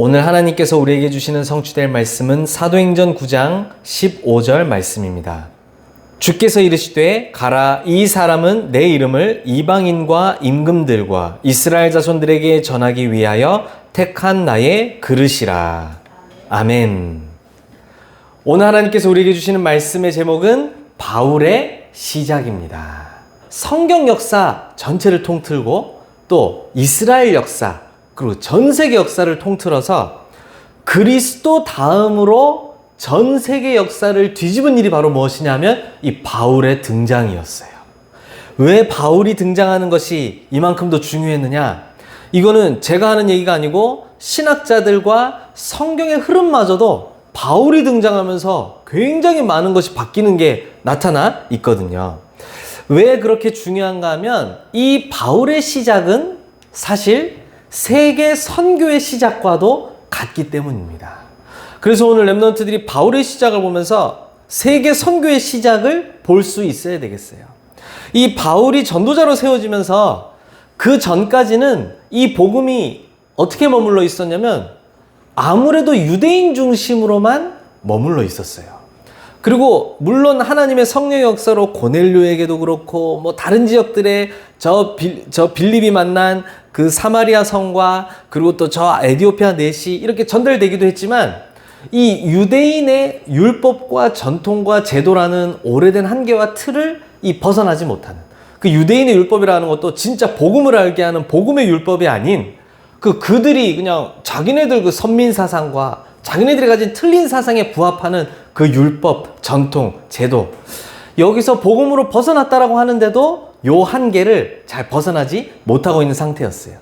오늘 하나님께서 우리에게 주시는 성취될 말씀은 사도행전 9장 15절 말씀입니다. 주께서 이르시되 가라, 이 사람은 내 이름을 이방인과 임금들과 이스라엘 자손들에게 전하기 위하여 택한 나의 그릇이라. 아멘. 오늘 하나님께서 우리에게 주시는 말씀의 제목은 바울의 시작입니다. 성경 역사 전체를 통틀고 또 이스라엘 역사 그리고 전 세계 역사를 통틀어서 그리스도 다음으로 전 세계 역사를 뒤집은 일이 바로 무엇이냐면 이 바울의 등장이었어요. 왜 바울이 등장하는 것이 이만큼 더 중요했느냐? 이거는 제가 하는 얘기가 아니고 신학자들과 성경의 흐름마저도 바울이 등장하면서 굉장히 많은 것이 바뀌는 게 나타나 있거든요. 왜 그렇게 중요한가 하면 이 바울의 시작은 사실 세계 선교의 시작과도 같기 때문입니다. 그래서 오늘 랩런트들이 바울의 시작을 보면서 세계 선교의 시작을 볼 수 있어야 되겠어요. 이 바울이 전도자로 세워지면서 그 전까지는 이 복음이 어떻게 머물러 있었냐면 아무래도 유대인 중심으로만 머물러 있었어요. 그리고 물론 하나님의 성령의 역사로 고넬료에게도 그렇고 뭐 다른 지역들의 저 빌립이 만난 그 사마리아 성과 그리고 또 저 에디오피아 넷이 이렇게 전달되기도 했지만 이 유대인의 율법과 전통과 제도라는 오래된 한계와 틀을 벗어나지 못하는 그 유대인의 율법이라는 것도 진짜 복음을 알게 하는 복음의 율법이 아닌 그들이 그냥 자기네들 그 선민 사상과 자기네들이 가진 틀린 사상에 부합하는 그 율법, 전통, 제도 여기서 복음으로 벗어났다라고 하는데도 요 한계를 잘 벗어나지 못하고 있는 상태였어요.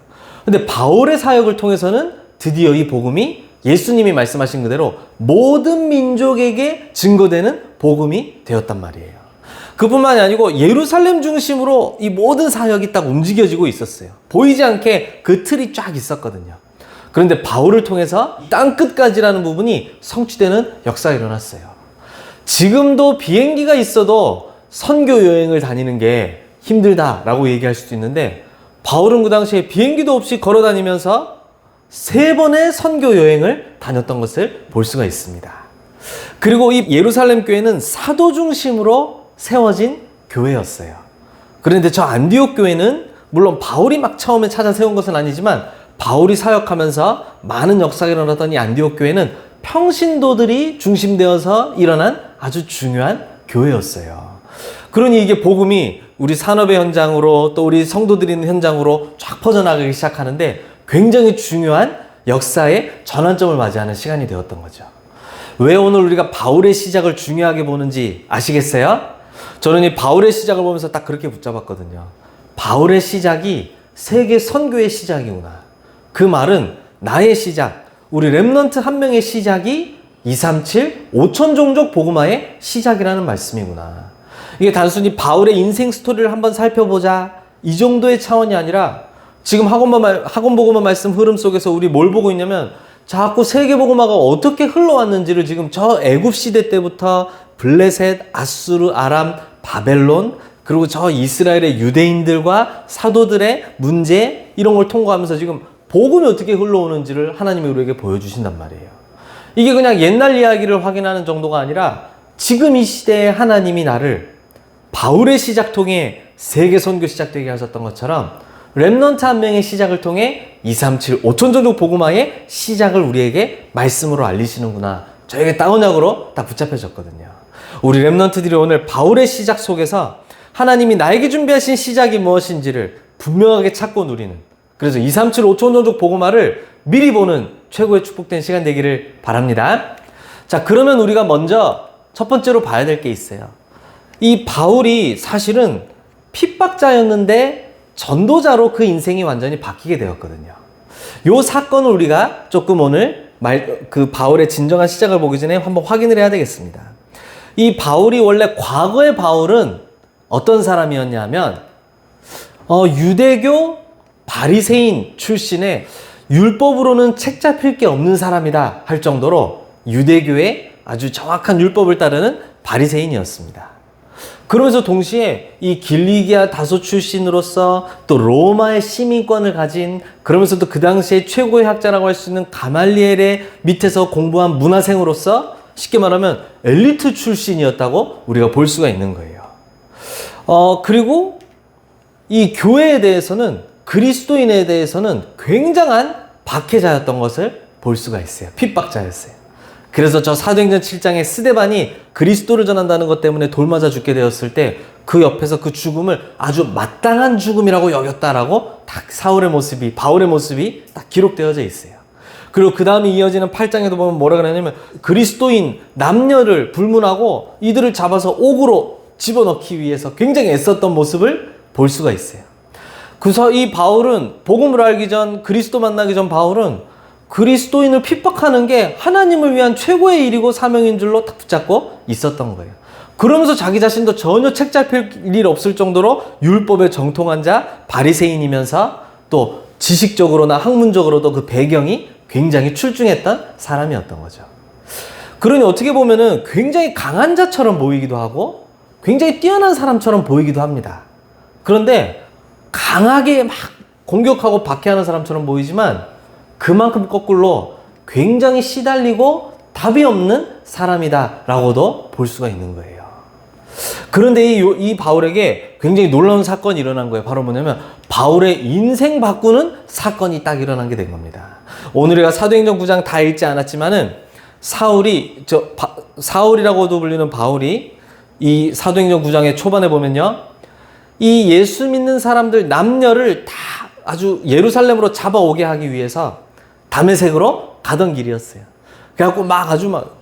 근데 바울의 사역을 통해서는 드디어 이 복음이 예수님이 말씀하신 그대로 모든 민족에게 증거되는 복음이 되었단 말이에요. 그뿐만이 아니고 예루살렘 중심으로 이 모든 사역이 딱 움직여지고 있었어요. 보이지 않게 그 틀이 쫙 있었거든요. 그런데 바울을 통해서 땅끝까지라는 부분이 성취되는 역사가 일어났어요. 지금도 비행기가 있어도 선교 여행을 다니는 게 힘들다라고 얘기할 수도 있는데 바울은 그 당시에 비행기도 없이 걸어 다니면서 3번의 선교 여행을 다녔던 것을 볼 수가 있습니다. 그리고 이 예루살렘 교회는 사도 중심으로 세워진 교회였어요. 그런데 저 안디옥 교회는 물론 바울이 막 처음에 찾아 세운 것은 아니지만 바울이 사역하면서 많은 역사가 일어났던 이 안디옥 교회는 평신도들이 중심되어서 일어난 아주 중요한 교회였어요. 그러니 이게 복음이 우리 산업의 현장으로 또 우리 성도들이 있는 현장으로 쫙 퍼져나가기 시작하는데 굉장히 중요한 역사의 전환점을 맞이하는 시간이 되었던 거죠. 왜 오늘 우리가 바울의 시작을 중요하게 보는지 아시겠어요? 저는 이 바울의 시작을 보면서 딱 그렇게 붙잡았거든요. 바울의 시작이 세계 선교의 시작이구나. 그 말은 나의 시작, 우리 랩런트 한 명의 시작이 237 5천 종족 복음화의 시작이라는 말씀이구나. 이게 단순히 바울의 인생 스토리를 한번 살펴보자 이 정도의 차원이 아니라 지금 학원 복음화 말씀 흐름 속에서 우리 뭘 보고 있냐면 자꾸 세계 복음화가 어떻게 흘러왔는지를 지금 저 애굽 시대 때부터 블레셋, 아수르, 아람, 바벨론 그리고 저 이스라엘의 유대인들과 사도들의 문제 이런 걸 통과하면서 지금 복음이 어떻게 흘러오는지를 하나님이 우리에게 보여주신단 말이에요. 이게 그냥 옛날 이야기를 확인하는 정도가 아니라 지금 이 시대에 하나님이 나를 바울의 시작 통해 세계 선교 시작되게 하셨던 것처럼 랩넌트 한 명의 시작을 통해 237 5천 종족 복음화의 시작을 우리에게 말씀으로 알리시는구나. 저에게 다운약으로 딱 붙잡혀졌거든요. 우리 랩넌트들이 오늘 바울의 시작 속에서 하나님이 나에게 준비하신 시작이 무엇인지를 분명하게 찾고 누리는 그래서 237 5천 종족 복음화를 미리 보는 최고의 축복된 시간 되기를 바랍니다. 자, 그러면 우리가 먼저 첫 번째로 봐야 될 게 있어요. 이 바울이 사실은 핍박자였는데 전도자로 그 인생이 완전히 바뀌게 되었거든요. 요 사건을 우리가 조금 오늘 그 바울의 진정한 시작을 보기 전에 한번 확인을 해야 되겠습니다. 이 바울이 원래 과거의 바울은 어떤 사람이었냐면 유대교 바리새인 출신의 율법으로는 책 잡힐 게 없는 사람이다 할 정도로 유대교의 아주 정확한 율법을 따르는 바리새인이었습니다. 그러면서 동시에 이 길리기아 다소 출신으로서 또 로마의 시민권을 가진, 그러면서도 그 당시에 최고의 학자라고 할 수 있는 가말리엘의 밑에서 공부한 문화생으로서 쉽게 말하면 엘리트 출신이었다고 우리가 볼 수가 있는 거예요. 그리고 이 교회에 대해서는, 그리스도인에 대해서는 굉장한 박해자였던 것을 볼 수가 있어요. 핍박자였어요. 그래서 저 사도행전 7장의 스데반이 그리스도를 전한다는 것 때문에 돌맞아 죽게 되었을 때 그 옆에서 그 죽음을 아주 마땅한 죽음이라고 여겼다라고 딱 바울의 모습이 딱 기록되어져 있어요. 그리고 그 다음에 이어지는 8장에도 보면 뭐라 그러냐면 그리스도인 남녀를 불문하고 이들을 잡아서 옥으로 집어넣기 위해서 굉장히 애썼던 모습을 볼 수가 있어요. 그래서 이 바울은 복음을 알기 전, 그리스도 만나기 전 바울은 그리스도인을 핍박하는 게 하나님을 위한 최고의 일이고 사명인 줄로 딱 붙잡고 있었던 거예요. 그러면서 자기 자신도 전혀 책 잡힐 일 없을 정도로 율법에 정통한 자, 바리새인이면서 또 지식적으로나 학문적으로도 그 배경이 굉장히 출중했던 사람이었던 거죠. 그러니 어떻게 보면은 굉장히 강한 자처럼 보이기도 하고 굉장히 뛰어난 사람처럼 보이기도 합니다. 그런데 강하게 막 공격하고 박해하는 사람처럼 보이지만 그만큼 거꾸로 굉장히 시달리고 답이 없는 사람이다라고도 볼 수가 있는 거예요. 그런데 이 바울에게 굉장히 놀라운 사건이 일어난 거예요. 바로 뭐냐면 바울의 인생 바꾸는 사건이 딱 일어난 게 된 겁니다. 오늘 우리가 사도행전 9장 다 읽지 않았지만은 사울이라고도 불리는 바울이 이 사도행전 9장의 초반에 보면요, 이 예수 믿는 사람들 남녀를 다 아주 예루살렘으로 잡아오게 하기 위해서 다메섹으로 가던 길이었어요. 그래갖고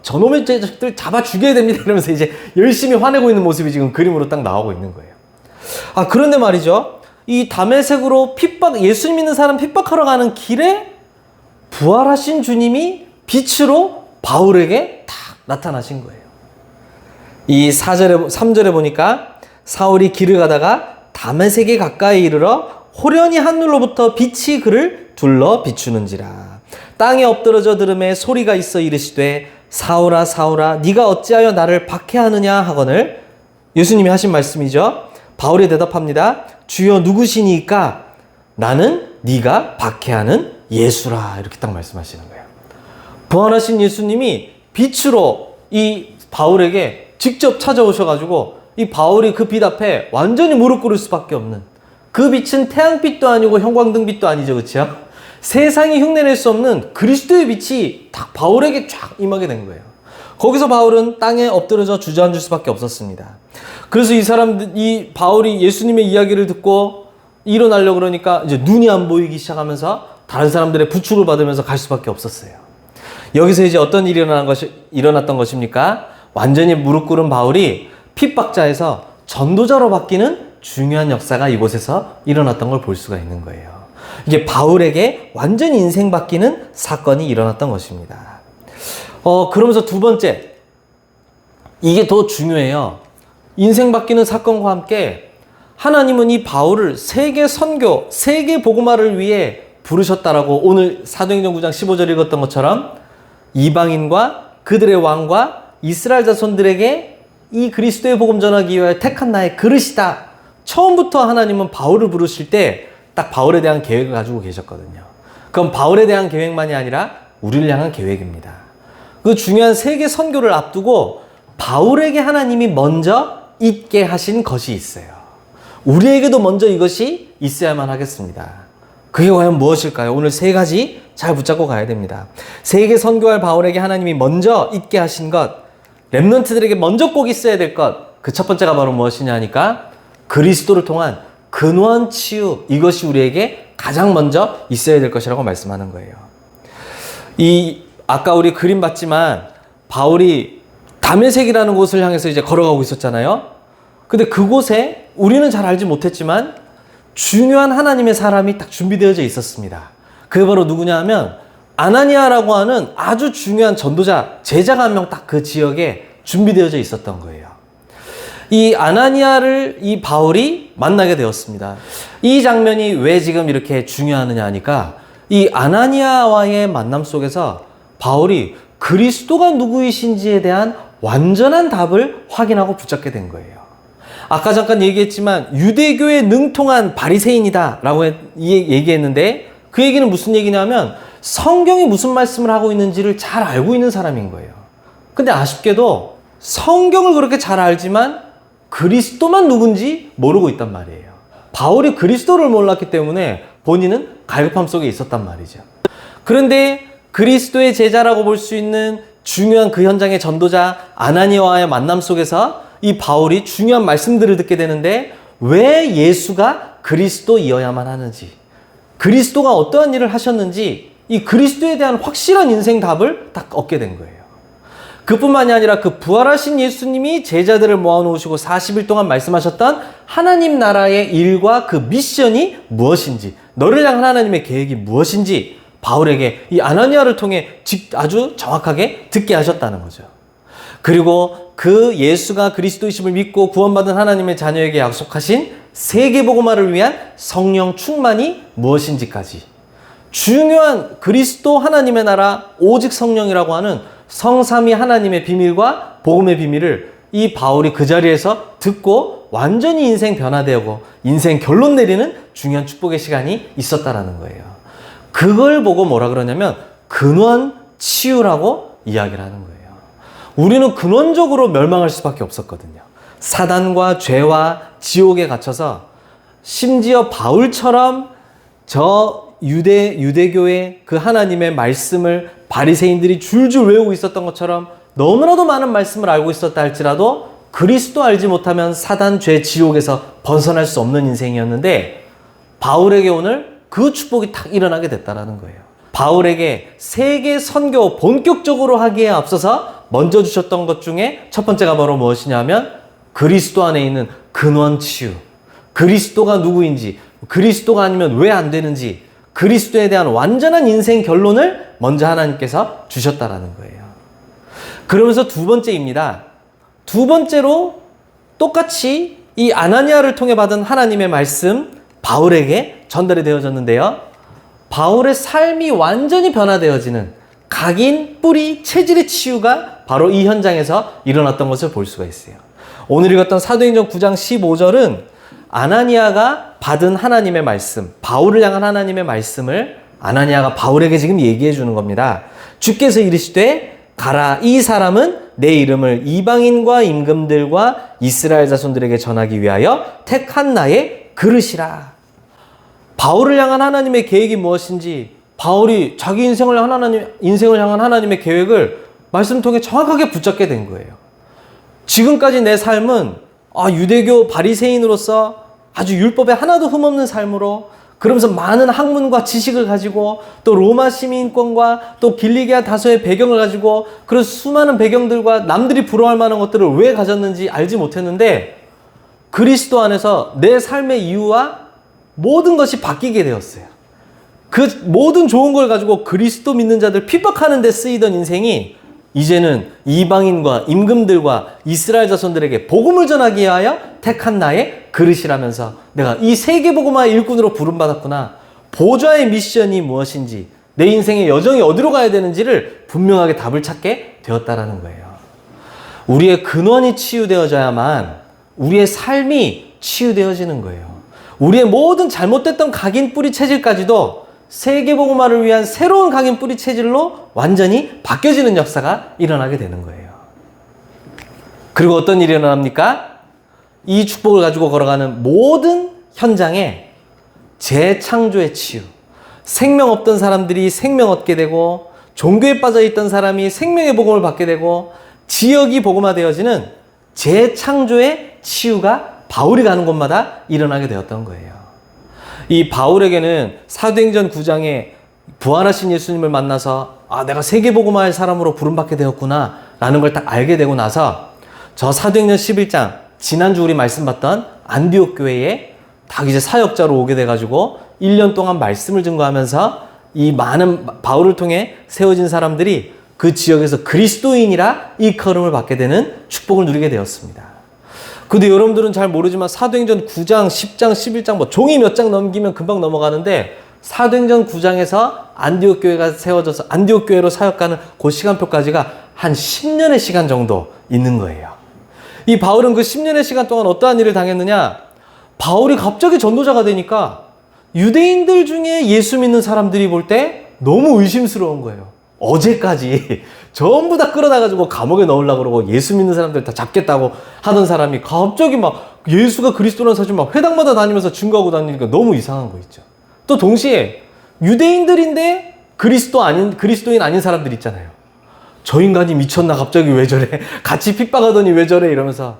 저놈의 자식들 잡아 죽여야 됩니다 이러면서 이제 열심히 화내고 있는 모습이 지금 그림으로 딱 나오고 있는 거예요. 그런데 말이죠, 이 다메섹으로 예수 믿는 사람 핍박하러 가는 길에 부활하신 주님이 빛으로 바울에게 딱 나타나신 거예요. 이 3절에 보니까 사울이 길을 가다가 다메섹에 가까이 이르러 호련히 하늘로부터 빛이 그를 둘러 비추는지라. 땅에 엎드러져 들음에 소리가 있어 이르시되 사울아 사울아 네가 어찌하여 나를 박해하느냐 하거늘. 예수님이 하신 말씀이죠. 바울이 대답합니다. 주여 누구시니까? 나는 네가 박해하는 예수라. 이렇게 딱 말씀하시는 거예요. 부활하신 예수님이 빛으로 이 바울에게 직접 찾아오셔가지고 이 바울이 그 빛 앞에 완전히 무릎 꿇을 수밖에 없는, 그 빛은 태양빛도 아니고 형광등빛도 아니죠. 그렇죠? 세상이 흉내낼 수 없는 그리스도의 빛이 딱 바울에게 쫙 임하게 된 거예요. 거기서 바울은 땅에 엎드려져 주저앉을 수밖에 없었습니다. 그래서 이 바울이 예수님의 이야기를 듣고 일어나려고 그러니까 이제 눈이 안 보이기 시작하면서 다른 사람들의 부축을 받으면서 갈 수밖에 없었어요. 여기서 이제 어떤 일이 일어났던 것입니까? 완전히 무릎 꿇은 바울이 핍박자에서 전도자로 바뀌는 중요한 역사가 이곳에서 일어났던 걸 볼 수가 있는 거예요. 이게 바울에게 완전히 인생 바뀌는 사건이 일어났던 것입니다. 그러면서 두 번째, 이게 더 중요해요. 인생 바뀌는 사건과 함께 하나님은 이 바울을 세계 선교, 세계 복음화를 위해 부르셨다라고 오늘 사도행전 9장 15절 읽었던 것처럼 이방인과 그들의 왕과 이스라엘 자손들에게 이 그리스도의 복음 전하기 위하여 택한 나의 그릇이다. 처음부터 하나님은 바울을 부르실 때 딱 바울에 대한 계획을 가지고 계셨거든요. 그럼 바울에 대한 계획만이 아니라 우리를 향한 계획입니다. 그 중요한 세계 선교를 앞두고 바울에게 하나님이 먼저 있게 하신 것이 있어요. 우리에게도 먼저 이것이 있어야만 하겠습니다. 그게 과연 무엇일까요? 오늘 세 가지 잘 붙잡고 가야 됩니다. 세계 선교할 바울에게 하나님이 먼저 있게 하신 것, 렘넌트들에게 먼저 꼭 있어야 될 것, 그 첫 번째가 바로 무엇이냐 하니까 그리스도를 통한 근원 치유, 이것이 우리에게 가장 먼저 있어야 될 것이라고 말씀하는 거예요. 아까 우리 그림 봤지만 바울이 다메섹이라는 곳을 향해서 이제 걸어가고 있었잖아요. 근데 그곳에 우리는 잘 알지 못했지만 중요한 하나님의 사람이 딱 준비되어져 있었습니다. 그게 바로 누구냐 하면 아나니아라고 하는 아주 중요한 전도자, 제자가 한 명 딱 그 지역에 준비되어져 있었던 거예요. 이 아나니아를 이 바울이 만나게 되었습니다. 이 장면이 왜 지금 이렇게 중요하느냐 하니까 이 아나니아와의 만남 속에서 바울이 그리스도가 누구이신지에 대한 완전한 답을 확인하고 붙잡게 된 거예요. 아까 잠깐 얘기했지만 유대교에 능통한 바리새인이다 라고 얘기했는데 그 얘기는 무슨 얘기냐면 성경이 무슨 말씀을 하고 있는지를 잘 알고 있는 사람인 거예요. 근데 아쉽게도 성경을 그렇게 잘 알지만 그리스도만 누군지 모르고 있단 말이에요. 바울이 그리스도를 몰랐기 때문에 본인은 갈급함 속에 있었단 말이죠. 그런데 그리스도의 제자라고 볼 수 있는 중요한 그 현장의 전도자 아나니아와의 만남 속에서 이 바울이 중요한 말씀들을 듣게 되는데 왜 예수가 그리스도이어야만 하는지, 그리스도가 어떠한 일을 하셨는지 이 그리스도에 대한 확실한 인생 답을 딱 얻게 된 거예요. 그뿐만이 아니라 그 부활하신 예수님이 제자들을 모아놓으시고 40일 동안 말씀하셨던 하나님 나라의 일과 그 미션이 무엇인지, 너를 향한 하나님의 계획이 무엇인지 바울에게 이 아나니아를 통해 아주 정확하게 듣게 하셨다는 거죠. 그리고 그 예수가 그리스도이심을 믿고 구원받은 하나님의 자녀에게 약속하신 세계복음화를 위한 성령 충만이 무엇인지까지 중요한 그리스도 하나님의 나라 오직 성령이라고 하는 성삼위 하나님의 비밀과 복음의 비밀을 이 바울이 그 자리에서 듣고 완전히 인생 변화되고 인생 결론 내리는 중요한 축복의 시간이 있었다라는 거예요. 그걸 보고 뭐라 그러냐면 근원 치유라고 이야기를 하는 거예요. 우리는 근원적으로 멸망할 수밖에 없었거든요. 사단과 죄와 지옥에 갇혀서 심지어 바울처럼 저 유대교의 그 하나님의 말씀을 바리새인들이 줄줄 외우고 있었던 것처럼 너무나도 많은 말씀을 알고 있었다 할지라도 그리스도 알지 못하면 사단, 죄, 지옥에서 벗어날 수 없는 인생이었는데 바울에게 오늘 그 축복이 탁 일어나게 됐다는 거예요. 바울에게 세계 선교 본격적으로 하기에 앞서서 먼저 주셨던 것 중에 첫 번째가 바로 무엇이냐면 그리스도 안에 있는 근원 치유, 그리스도가 누구인지, 그리스도가 아니면 왜 안 되는지, 그리스도에 대한 완전한 인생 결론을 먼저 하나님께서 주셨다라는 거예요. 그러면서 두 번째입니다. 두 번째로 똑같이 이 아나니아를 통해 받은 하나님의 말씀 바울에게 전달이 되어졌는데요. 바울의 삶이 완전히 변화되어지는 각인, 뿌리, 체질의 치유가 바로 이 현장에서 일어났던 것을 볼 수가 있어요. 오늘 읽었던 사도행전 9장 15절은 아나니아가 받은 하나님의 말씀, 바울을 향한 하나님의 말씀을 아나니아가 바울에게 지금 얘기해 주는 겁니다. 주께서 이르시되 가라, 이 사람은 내 이름을 이방인과 임금들과 이스라엘 자손들에게 전하기 위하여 택한 나의 그릇이라. 바울을 향한 하나님의 계획이 무엇인지, 바울이 자기 인생을 향한 하나님의 계획을 말씀 통해 정확하게 붙잡게 된 거예요. 지금까지 내 삶은 유대교 바리새인으로서 아주 율법에 하나도 흠없는 삶으로, 그러면서 많은 학문과 지식을 가지고 또 로마 시민권과 또 길리기아 다소의 배경을 가지고 그런 수많은 배경들과 남들이 부러워할 만한 것들을 왜 가졌는지 알지 못했는데 그리스도 안에서 내 삶의 이유와 모든 것이 바뀌게 되었어요. 그 모든 좋은 걸 가지고 그리스도 믿는 자들 핍박하는 데 쓰이던 인생이 이제는 이방인과 임금들과 이스라엘 자손들에게 복음을 전하기 위하여 택한 나의 그릇이라면서 내가 이 세계복음화의 일꾼으로 부름받았구나. 보좌의 미션이 무엇인지, 내 인생의 여정이 어디로 가야 되는지를 분명하게 답을 찾게 되었다라는 거예요. 우리의 근원이 치유되어져야만 우리의 삶이 치유되어지는 거예요. 우리의 모든 잘못됐던 각인 뿌리 체질까지도 세계복음화를 위한 새로운 각인 뿌리 체질로 완전히 바뀌어지는 역사가 일어나게 되는 거예요. 그리고 어떤 일이 일어납니까? 이 축복을 가지고 걸어가는 모든 현장에 재창조의 치유, 생명 없던 사람들이 생명 얻게 되고 종교에 빠져있던 사람이 생명의 복음을 받게 되고 지역이 복음화되어지는 재창조의 치유가 바울이 가는 곳마다 일어나게 되었던 거예요. 이 바울에게는 사도행전 9장에 부활하신 예수님을 만나서 내가 세계복음화할 사람으로 부름받게 되었구나 라는 걸 딱 알게 되고 나서 저 사도행전 11장 지난주 우리 말씀 봤던 안디옥 교회에 딱 이제 사역자로 오게 돼가지고 1년 동안 말씀을 증거하면서 이 많은 바울을 통해 세워진 사람들이 그 지역에서 그리스도인이라 일컬음을 받게 되는 축복을 누리게 되었습니다. 근데 여러분들은 잘 모르지만 사도행전 9장, 10장, 11장 종이 몇 장 넘기면 금방 넘어가는데 사도행전 9장에서 안디옥 교회가 세워져서 안디옥 교회로 사역가는 그 시간표까지가 한 10년의 시간 정도 있는 거예요. 이 바울은 그 10년의 시간 동안 어떠한 일을 당했느냐? 바울이 갑자기 전도자가 되니까 유대인들 중에 예수 믿는 사람들이 볼 때 너무 의심스러운 거예요. 어제까지 전부 다 끌어다가지고 감옥에 넣으려고 그러고 예수 믿는 사람들 다 잡겠다고 하던 사람이 갑자기 막 예수가 그리스도라는 사실 막 회당마다 다니면서 증거하고 다니니까 너무 이상한 거 있죠. 또 동시에 유대인들인데 그리스도인 아닌 사람들 있잖아요. 저 인간이 미쳤나 갑자기 왜 저래? 같이 핍박하더니 왜 저래? 이러면서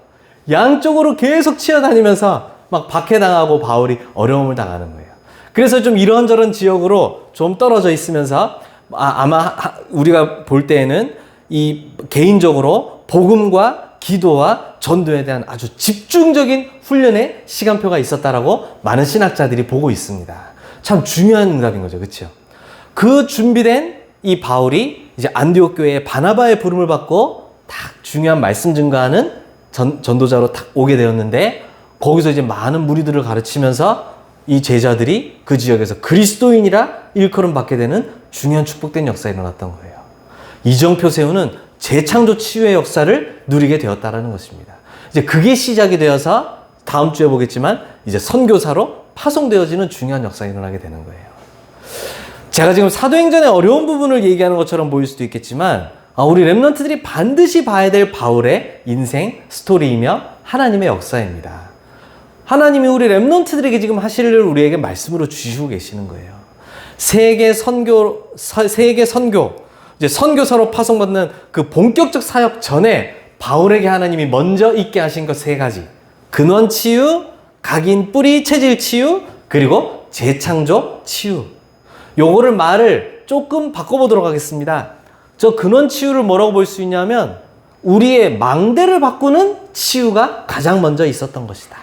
양쪽으로 계속 치어다니면서 막 박해당하고 바울이 어려움을 당하는 거예요. 그래서 좀 이런저런 지역으로 좀 떨어져 있으면서 아마 우리가 볼 때에는 이 개인적으로 복음과 기도와 전도에 대한 아주 집중적인 훈련의 시간표가 있었다라고 많은 신학자들이 보고 있습니다. 참 중요한 응답인 거죠. 그렇죠? 그 준비된 이 바울이 이제 안디옥 교회에 바나바의 부름을 받고 딱 중요한 말씀 증거하는 전도자로 딱 오게 되었는데 거기서 이제 많은 무리들을 가르치면서 이 제자들이 그 지역에서 그리스도인이라 일컬음 받게 되는 중요한 축복된 역사가 일어났던 거예요. 이정표 세우는 재창조 치유의 역사를 누리게 되었다라는 것입니다. 이제 그게 시작이 되어서 다음 주에 보겠지만 이제 선교사로 파송되어지는 중요한 역사가 일어나게 되는 거예요. 제가 지금 사도행전의 어려운 부분을 얘기하는 것처럼 보일 수도 있겠지만 우리 렘넌트들이 반드시 봐야 될 바울의 인생 스토리이며 하나님의 역사입니다. 하나님이 우리 렘넌트들에게 지금 하실 일을 우리에게 말씀으로 주시고 계시는 거예요. 세계 선교, 이제 선교사로 파송받는 그 본격적 사역 전에 바울에게 하나님이 먼저 있게 하신 것 세 가지. 근원 치유, 각인 뿌리 체질 치유, 그리고 재창조 치유. 요거를 말을 조금 바꿔보도록 하겠습니다. 저 근원 치유를 뭐라고 볼 수 있냐면 우리의 망대를 바꾸는 치유가 가장 먼저 있었던 것이다.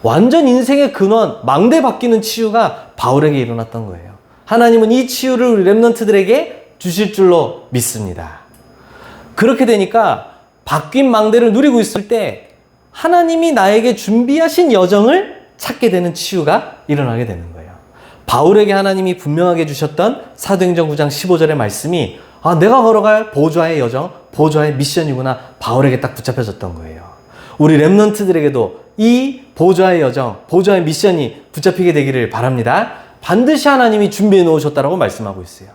완전 인생의 근원, 망대 바뀌는 치유가 바울에게 일어났던 거예요. 하나님은 이 치유를 우리 렘넌트들에게 주실 줄로 믿습니다. 그렇게 되니까 바뀐 망대를 누리고 있을 때 하나님이 나에게 준비하신 여정을 찾게 되는 치유가 일어나게 되는 거예요. 바울에게 하나님이 분명하게 주셨던 사도행전 9장 15절의 말씀이 내가 걸어갈 보좌의 여정, 보좌의 미션이구나 바울에게 딱 붙잡혀졌던 거예요. 우리 렘넌트들에게도 이 보좌의 여정, 보좌의 미션이 붙잡히게 되기를 바랍니다. 반드시 하나님이 준비해 놓으셨다라고 말씀하고 있어요.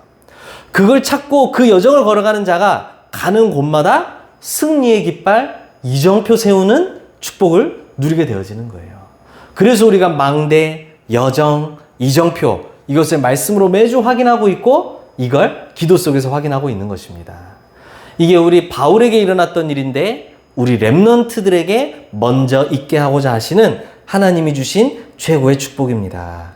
그걸 찾고 그 여정을 걸어가는 자가 가는 곳마다 승리의 깃발, 이정표 세우는 축복을 누리게 되어지는 거예요. 그래서 우리가 망대, 여정, 이정표 이것을 말씀으로 매주 확인하고 있고 이걸 기도 속에서 확인하고 있는 것입니다. 이게 우리 바울에게 일어났던 일인데 우리 렘넌트들에게 먼저 있게 하고자 하시는 하나님이 주신 최고의 축복입니다.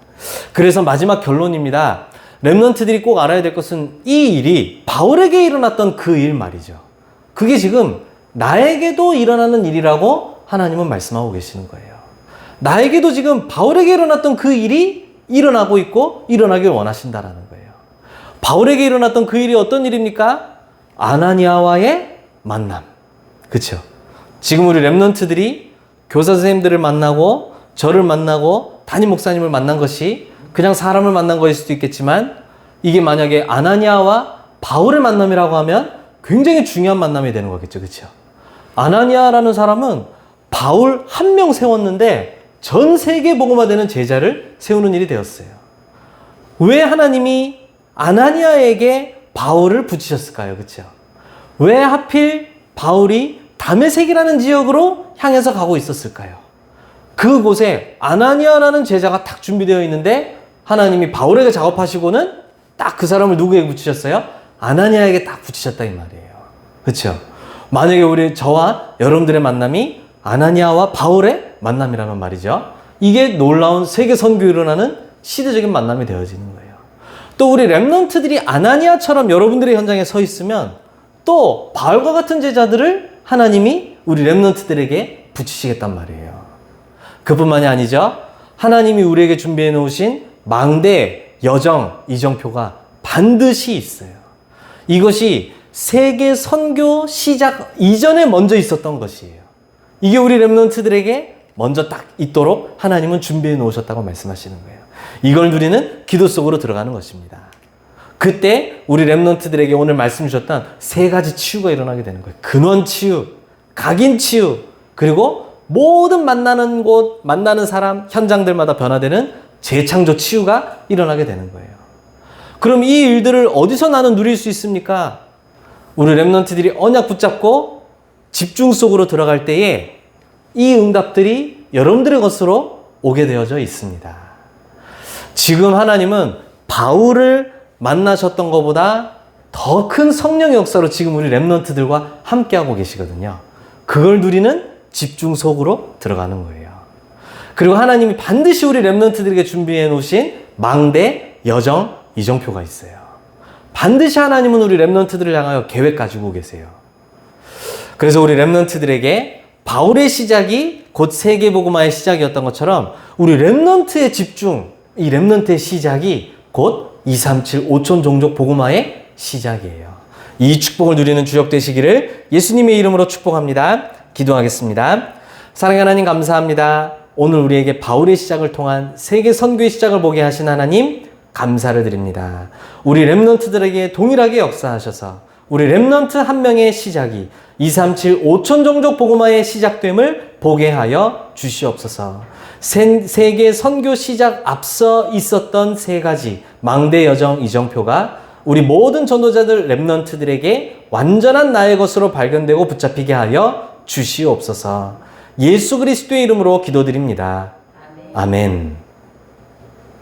그래서 마지막 결론입니다. 렘넌트들이 꼭 알아야 될 것은 이 일이 바울에게 일어났던 그 일 말이죠. 그게 지금 나에게도 일어나는 일이라고 하나님은 말씀하고 계시는 거예요. 나에게도 지금 바울에게 일어났던 그 일이 일어나고 있고 일어나길 원하신다라는 거예요. 바울에게 일어났던 그 일이 어떤 일입니까? 아나니아와의 만남. 그렇죠? 지금 우리 렘넌트들이 교사 선생님들을 만나고 저를 만나고 담임 목사님을 만난 것이 그냥 사람을 만난 것일 수도 있겠지만 이게 만약에 아나니아와 바울의 만남이라고 하면 굉장히 중요한 만남이 되는 거겠죠. 그렇죠? 아나니아라는 사람은 바울 한 명 세웠는데 전 세계 복음화되는 제자를 세우는 일이 되었어요. 왜 하나님이 아나니아에게 바울을 붙이셨을까요? 그렇죠? 왜 하필 바울이 다메섹이라는 지역으로 향해서 가고 있었을까요? 그곳에 아나니아라는 제자가 딱 준비되어 있는데 하나님이 바울에게 작업하시고는 딱 그 사람을 누구에게 붙이셨어요? 아나니아에게 딱 붙이셨다 이 말이에요. 그렇죠? 만약에 우리 저와 여러분들의 만남이 아나니아와 바울의 만남이라면 말이죠. 이게 놀라운 세계 선교에 일어나는 시대적인 만남이 되어지는 거예요. 또 우리 렘넌트들이 아나니아처럼 여러분들의 현장에 서 있으면 또 바울과 같은 제자들을 하나님이 우리 렘넌트들에게 붙이시겠단 말이에요. 그뿐만이 아니죠. 하나님이 우리에게 준비해 놓으신 망대, 여정, 이정표가 반드시 있어요. 이것이 세계 선교 시작 이전에 먼저 있었던 것이에요. 이게 우리 렘넌트들에게 먼저 딱 있도록 하나님은 준비해 놓으셨다고 말씀하시는 거예요. 이걸 누리는 기도 속으로 들어가는 것입니다. 그때 우리 렘넌트들에게 오늘 말씀 주셨던 세 가지 치유가 일어나게 되는 거예요. 근원 치유, 각인 치유, 그리고 모든 만나는 곳, 만나는 사람, 현장들마다 변화되는 재창조 치유가 일어나게 되는 거예요. 그럼 이 일들을 어디서 나는 누릴 수 있습니까? 우리 렘넌트들이 언약 붙잡고 집중 속으로 들어갈 때에 이 응답들이 여러분들의 것으로 오게 되어져 있습니다. 지금 하나님은 바울을 만나셨던 것보다 더 큰 성령의 역사로 지금 우리 렘넌트들과 함께하고 계시거든요. 그걸 누리는 집중 속으로 들어가는 거예요. 그리고 하나님이 반드시 우리 렘넌트들에게 준비해 놓으신 망대, 여정, 이정표가 있어요. 반드시 하나님은 우리 렘넌트들을 향하여 계획 가지고 계세요. 그래서 우리 렘넌트들에게 바울의 시작이 곧 세계복음화의 시작이었던 것처럼 우리 렘넌트의 집중, 이 렘넌트의 시작이 곧 237 5천 종족 복음화의 시작이에요. 이 축복을 누리는 주역 되시기를 예수님의 이름으로 축복합니다. 기도하겠습니다. 사랑하는 하나님 감사합니다. 오늘 우리에게 바울의 시작을 통한 세계 선교의 시작을 보게 하신 하나님 감사를 드립니다. 우리 렘넌트들에게 동일하게 역사하셔서 우리 렘넌트 한 명의 시작이 237 5천 종족 복음화의 시작됨을 보게 하여 주시옵소서. 세계 선교 시작 앞서 있었던 세 가지 망대 여정 이정표가 우리 모든 전도자들 렘넌트들에게 완전한 나의 것으로 발견되고 붙잡히게 하여 주시옵소서. 예수 그리스도의 이름으로 기도드립니다. 아멘.